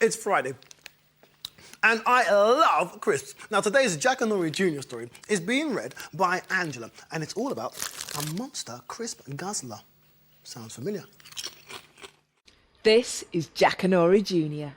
It's Friday. And I love crisps. Now, today's Jackanory Jr. story is being read by Angela, and it's all about a Monster Crisp-Guzzler. Sounds familiar? This is Jackanory Jr.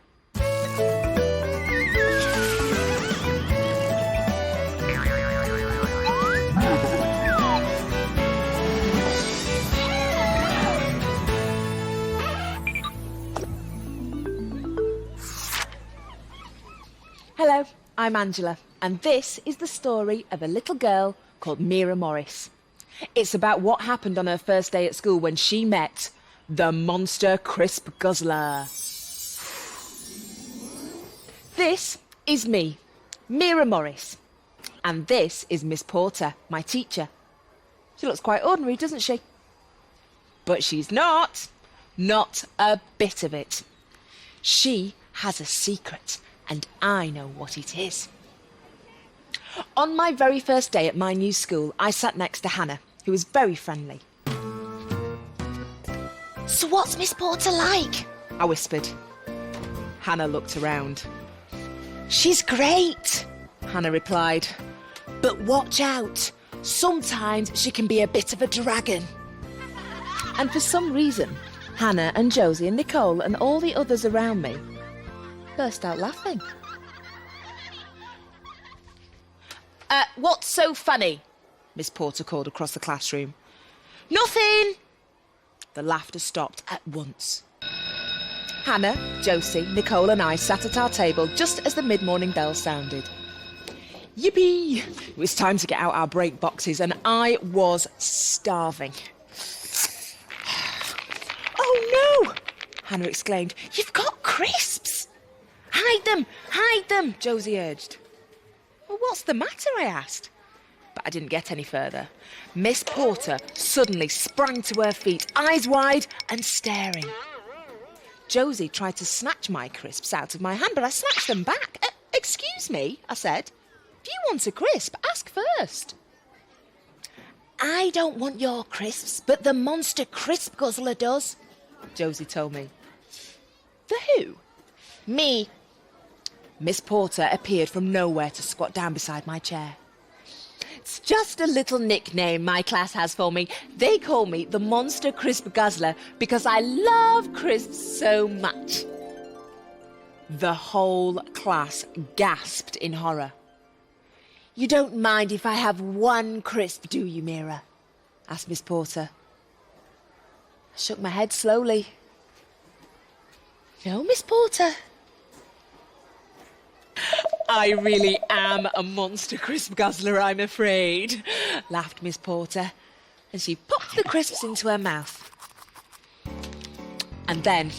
Hello, I'm Angela, and this is the story of a little girl called Meera Morris. It's about what happened on her first day at school when she met the Monster Crisp-Guzzler. This is me, Meera Morris, and this is Miss Porter, my teacher. She looks quite ordinary, doesn't she? But she's not a bit of it. She has a secret, and I know what it is. On my very first day at my new school, I sat next to Hannah, who was very friendly. So what's Miss Porter like? I whispered. Hannah looked around. She's great, Hannah replied. but watch out. Sometimes she can be a bit of a dragon. And for some reason, Hannah and Josie and Nicole and all the others around me burst out laughing. What's so funny? Miss Porter called across the classroom. Nothing. The laughter stopped at once. Hannah, Josie, Nicole and I sat at our table just as the mid-morning bell sounded. Yippee! It was time to get out our break boxes and I was starving. Oh no! Hannah exclaimed. You've got crisps. Hide them, Josie urged. Well, what's the matter, I asked. But I didn't get any further. Miss Porter suddenly sprang to her feet, eyes wide and staring. Josie tried to snatch my crisps out of my hand, but I snatched them back. Excuse me, I said. If you want a crisp, ask first. I don't want your crisps, but the Monster Crisp-Guzzler does, Josie told me. The who? Me. Miss Porter appeared from nowhere to squat down beside my chair. It's just a little nickname my class has for me. They call me the Monster Crisp-Guzzler because I love crisps so much. The whole class gasped in horror. You don't mind if I have one crisp, do you, Meera? Asked Miss Porter. I shook my head slowly. No, Miss Porter. I really am a Monster Crisp-Guzzler, I'm afraid, laughed Miss Porter, and she popped the crisps into her mouth. And then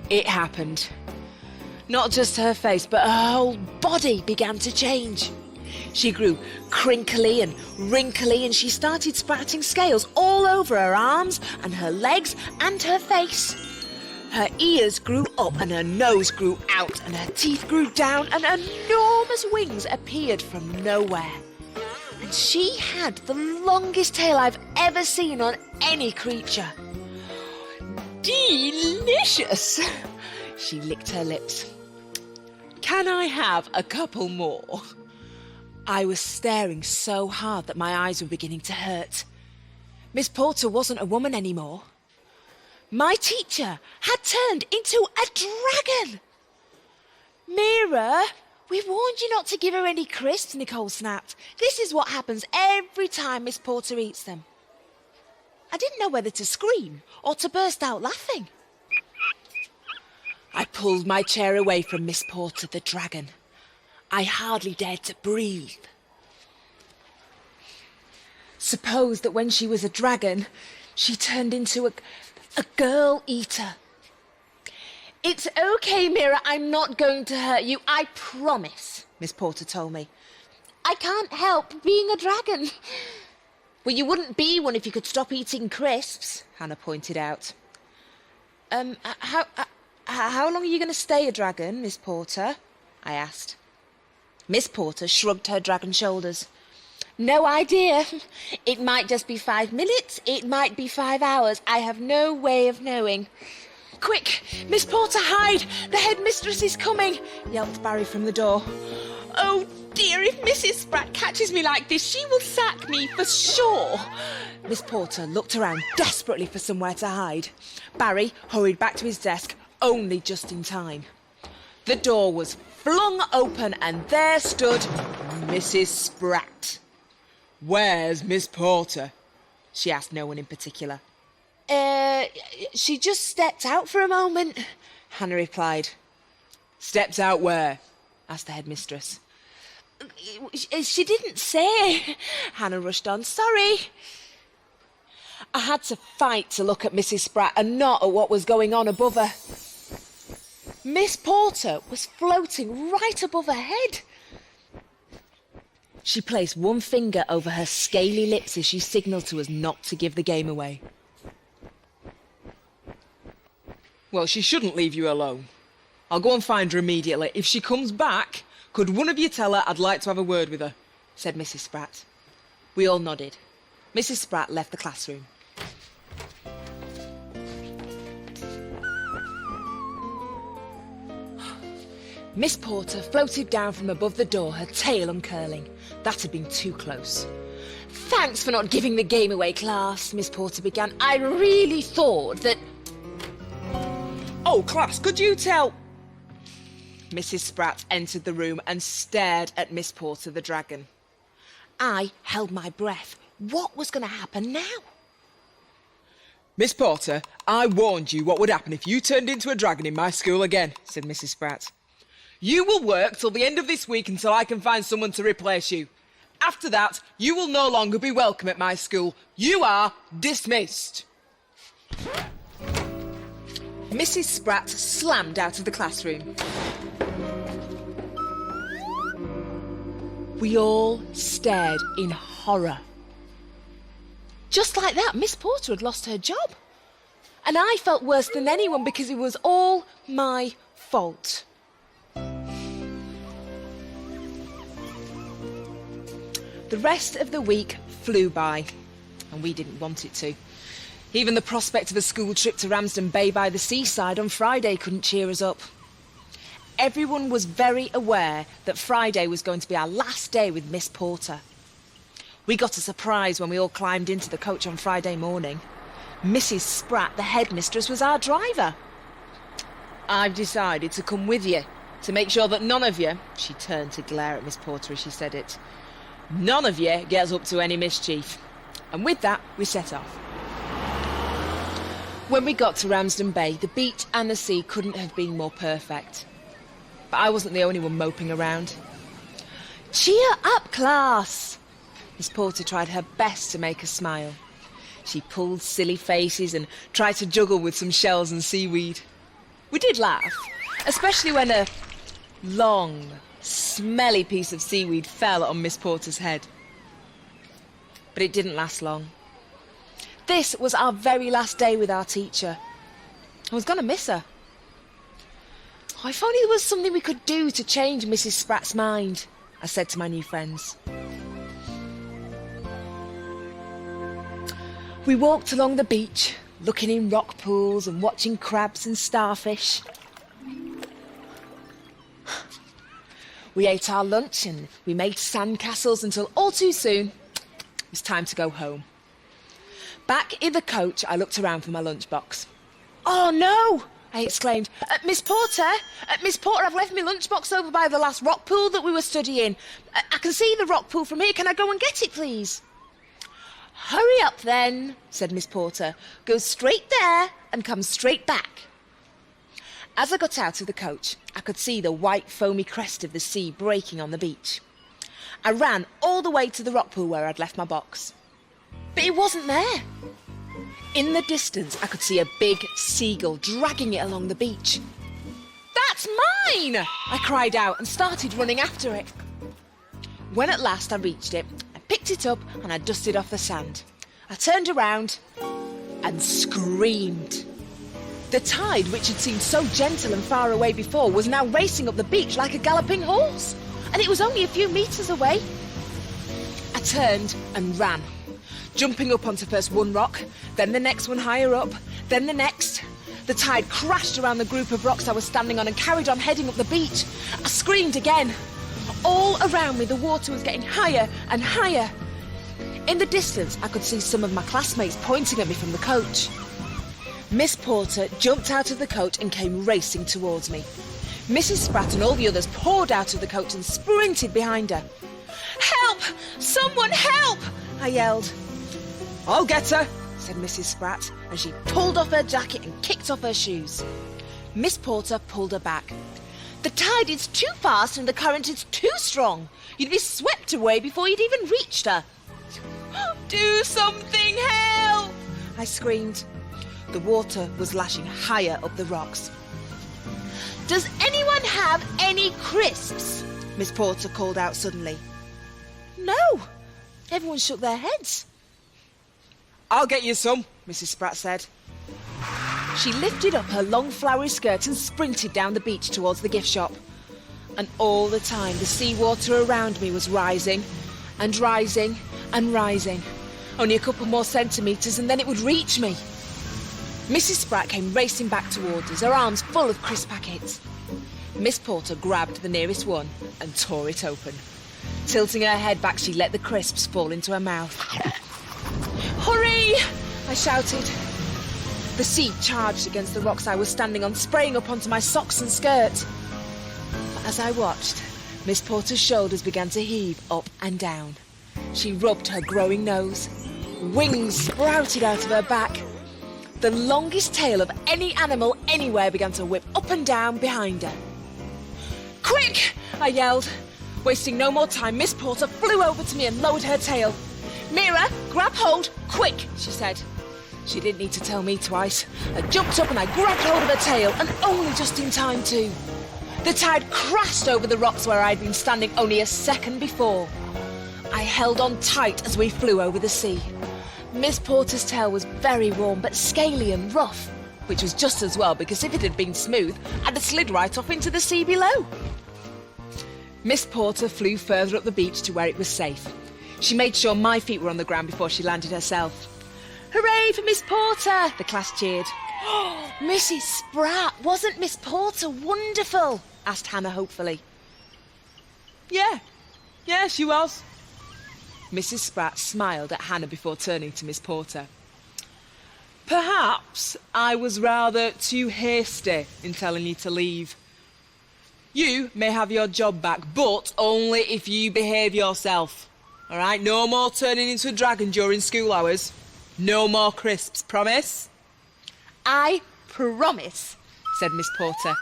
it happened. Not just her face, but her whole body began to change. She grew crinkly and wrinkly, and she started sprouting scales all over her arms and her legs and her face. Her ears grew up and her nose grew out and her teeth grew down and enormous wings appeared from nowhere. And she had the longest tail I've ever seen on any creature. Delicious! She licked her lips. Can I have a couple more? I was staring so hard that my eyes were beginning to hurt. Miss Porter wasn't a woman anymore. My teacher had turned into a dragon. Meera, we warned you not to give her any crisps, Nicole snapped. This is what happens every time Miss Porter eats them. I didn't know whether to scream or to burst out laughing. I pulled my chair away from Miss Porter, the dragon. I hardly dared to breathe. Suppose that when she was a dragon, she turned into a girl eater. It's okay, Meera, I'm not going to hurt you, I promise, Miss Porter told me. I can't help being a dragon. Well, you wouldn't be one if you could stop eating crisps, Hannah pointed out. How long are you going to stay a dragon, Miss Porter? I asked. Miss Porter shrugged her dragon shoulders. No idea. It might just be 5 minutes, it might be 5 hours. I have no way of knowing. Quick, Miss Porter, hide! The headmistress is coming, yelped Barry from the door. Oh dear, if Mrs. Sprat catches me like this, she will sack me for sure. Miss Porter looked around desperately for somewhere to hide. Barry hurried back to his desk, only just in time. The door was flung open and there stood Mrs. Sprat. Where's Miss Porter? She asked no one in particular. She just stepped out for a moment, Hannah replied. Stepped out where? Asked the headmistress. She didn't say. Hannah rushed on. Sorry. I had to fight to look at Mrs. Sprat and not at what was going on above her. Miss Porter was floating right above her head. She placed one finger over her scaly lips as she signalled to us not to give the game away. Well, she shouldn't leave you alone. I'll go and find her immediately. If she comes back, could one of you tell her I'd like to have a word with her? Said Mrs. Sprat. We all nodded. Mrs. Sprat left the classroom. Miss Porter floated down from above the door, her tail uncurling. That had been too close. Thanks for not giving the game away, class, Miss Porter began. I really thought that... Oh, class, could you tell... Mrs. Sprat entered the room and stared at Miss Porter the dragon. I held my breath. What was going to happen now? Miss Porter, I warned you what would happen if you turned into a dragon in my school again, said Mrs. Sprat. You will work till the end of this week until I can find someone to replace you. After that, you will no longer be welcome at my school. You are dismissed. Mrs. Sprat slammed out of the classroom. We all stared in horror. Just like that, Miss Porter had lost her job. And I felt worse than anyone because it was all my fault. The rest of the week flew by, and we didn't want it to. Even the prospect of a school trip to Ramsden Bay by the seaside on Friday couldn't cheer us up. Everyone was very aware that Friday was going to be our last day with Miss Porter. We got a surprise when we all climbed into the coach on Friday morning. Mrs. Sprat, the headmistress, was our driver. I've decided to come with you to make sure that none of you, she turned to glare at Miss Porter as she said it, none of you gets up to any mischief. And with that, we set off. When we got to Ramsden Bay, the beach and the sea couldn't have been more perfect. But I wasn't the only one moping around. Cheer up, class! Miss Porter tried her best to make us smile. She pulled silly faces and tried to juggle with some shells and seaweed. We did laugh, especially when a long, smelly piece of seaweed fell on Miss Porter's head. But it didn't last long. This was our very last day with our teacher. I was going to miss her. Oh, if only there was something we could do to change Mrs. Sprat's mind, I said to my new friends. We walked along the beach, looking in rock pools and watching crabs and starfish. We ate our lunch and we made sandcastles until all too soon it was time to go home. Back in the coach, I looked around for my lunchbox. Oh no! I exclaimed. Miss Porter, I've left my lunchbox over by the last rock pool that we were studying. I can see the rock pool from here. Can I go and get it, please? Hurry up then, said Miss Porter. Go straight there and come straight back. As I got out of the coach, I could see the white foamy crest of the sea breaking on the beach. I ran all the way to the rock pool where I'd left my box. But it wasn't there. In the distance, I could see a big seagull dragging it along the beach. That's mine! I cried out and started running after it. When at last I reached it, I picked it up and I dusted off the sand. I turned around and screamed. The tide, which had seemed so gentle and far away before, was now racing up the beach like a galloping horse, and it was only a few metres away. I turned and ran, jumping up onto first one rock, then the next one higher up, then the next. The tide crashed around the group of rocks I was standing on and carried on heading up the beach. I screamed again. All around me, the water was getting higher and higher. In the distance, I could see some of my classmates pointing at me from the coach. Miss Porter jumped out of the coach and came racing towards me. Mrs. Spratt and all the others poured out of the coach and sprinted behind her. "Help! Someone help!" I yelled. "I'll get her," said Mrs. Spratt, and she pulled off her jacket and kicked off her shoes. Miss Porter pulled her back. The tide is too fast and the current is too strong. You'd be swept away before you'd even reached her. "Do something, help!" I screamed. The water was lashing higher up the rocks. Does anyone have any crisps? Miss Porter called out suddenly. No, everyone shook their heads. "I'll get you some," Mrs. Spratt said. She lifted up her long flowery skirt and sprinted down the beach towards the gift shop. And all the time the seawater around me was rising and rising and rising. Only a couple more centimetres and then it would reach me. Mrs. Spratt came racing back towards us, her arms full of crisp packets. Miss Porter grabbed the nearest one and tore it open. Tilting her head back, she let the crisps fall into her mouth. "Hurry!" I shouted. The sea charged against the rocks I was standing on, spraying up onto my socks and skirt. But as I watched, Miss Porter's shoulders began to heave up and down. She rubbed her growing nose. Wings sprouted out of her back. The longest tail of any animal anywhere began to whip up and down behind her. "Quick!" I yelled. Wasting no more time, Miss Porter flew over to me and lowered her tail. "Meera, grab hold, quick," she said. She didn't need to tell me twice. I jumped up and I grabbed hold of her tail, and only just in time too. The tide crashed over the rocks where I'd been standing only a second before. I held on tight as we flew over the sea. Miss Porter's tail was very warm but scaly and rough, which was just as well because if it had been smooth, I'd have slid right off into the sea below. Miss Porter flew further up the beach to where it was safe. She made sure my feet were on the ground before she landed herself. "Hooray for Miss Porter!" the class cheered. Mrs. Spratt, wasn't Miss Porter wonderful? asked Hannah hopefully. Yeah, she was. Mrs. Spratt smiled at Hannah before turning to Miss Porter. "Perhaps I was rather too hasty in telling you to leave. You may have your job back, but only if you behave yourself. All right, no more turning into a dragon during school hours. No more crisps, promise?" I promise, said Miss Porter,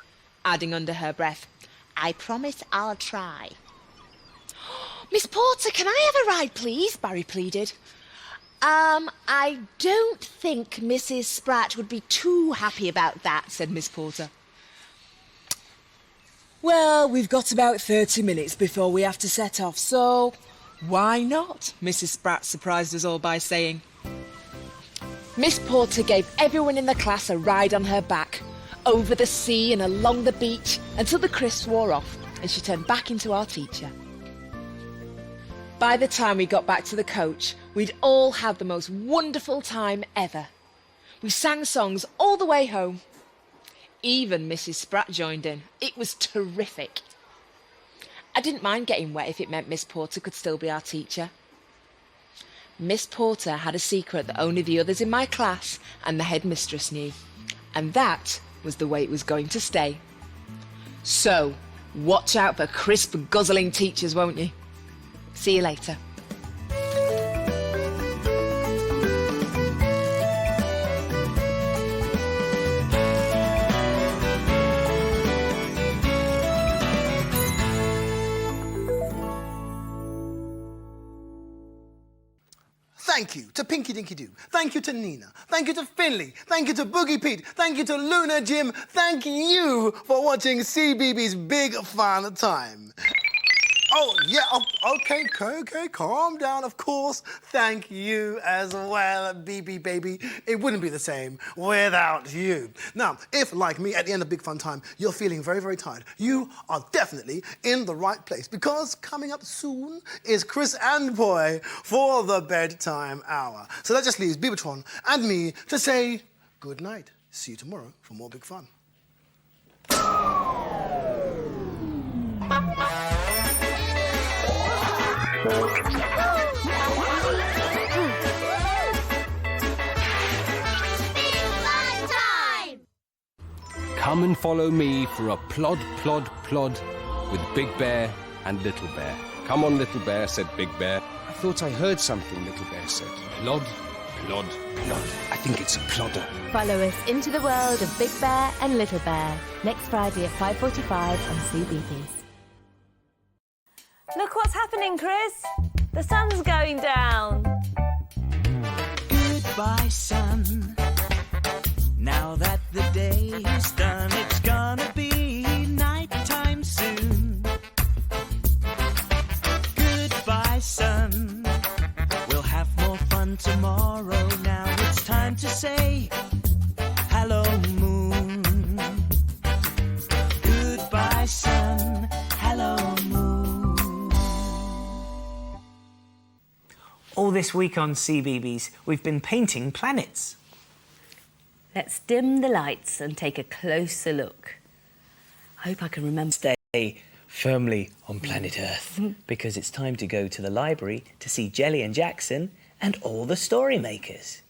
adding under her breath, I promise I'll try. Miss Porter, can I have a ride, please? Barry pleaded. I don't think Mrs. Spratt would be too happy about that, said Miss Porter. "Well, we've got about 30 minutes before we have to set off, so why not?" Mrs. Spratt surprised us all by saying. Miss Porter gave everyone in the class a ride on her back, over the sea and along the beach, until the crisps wore off and she turned back into our teacher. By the time we got back to the coach, we'd all had the most wonderful time ever. We sang songs all the way home. Even Mrs. Spratt joined in. It was terrific. I didn't mind getting wet if it meant Miss Porter could still be our teacher. Miss Porter had a secret that only the others in my class and the headmistress knew. And that was the way it was going to stay. So, watch out for crisp guzzling teachers, won't you? See you later. Thank you to Pinky Dinky Doo. Thank you to Nina. Thank you to Finley. Thank you to Boogie Pete. Thank you to Luna Jim. Thank you for watching CBeebies Big Fun Time. Oh, yeah, okay, calm down, of course. Thank you as well, BB baby. It wouldn't be the same without you. Now, if, like me, at the end of Big Fun Time, you're feeling very, very tired, you are definitely in the right place, because coming up soon is Chris and Boy for the bedtime hour. So that just leaves Beavertron and me to say good night. See you tomorrow for more Big Fun. Come and follow me for a plod with Big Bear and Little Bear. Come on, Little Bear, said Big Bear. I thought I heard something, Little Bear said. Plod. I think it's a plodder. Follow us into the world of Big Bear and Little Bear next Friday at 5:45 on CBeebies. Look what's happening, Chris. The sun's going down. Goodbye, sun. Now that the day is done, it's gonna be nighttime soon. Goodbye, sun. We'll have more fun tomorrow. Now it's time to say hello, moon. Goodbye, sun. Hello, moon. All this week on CBeebies, we've been painting planets. Let's dim the lights and take a closer look. I hope I can remember. Stay firmly on planet Earth, because it's time to go to the library to see Jelly and Jackson and all the story makers.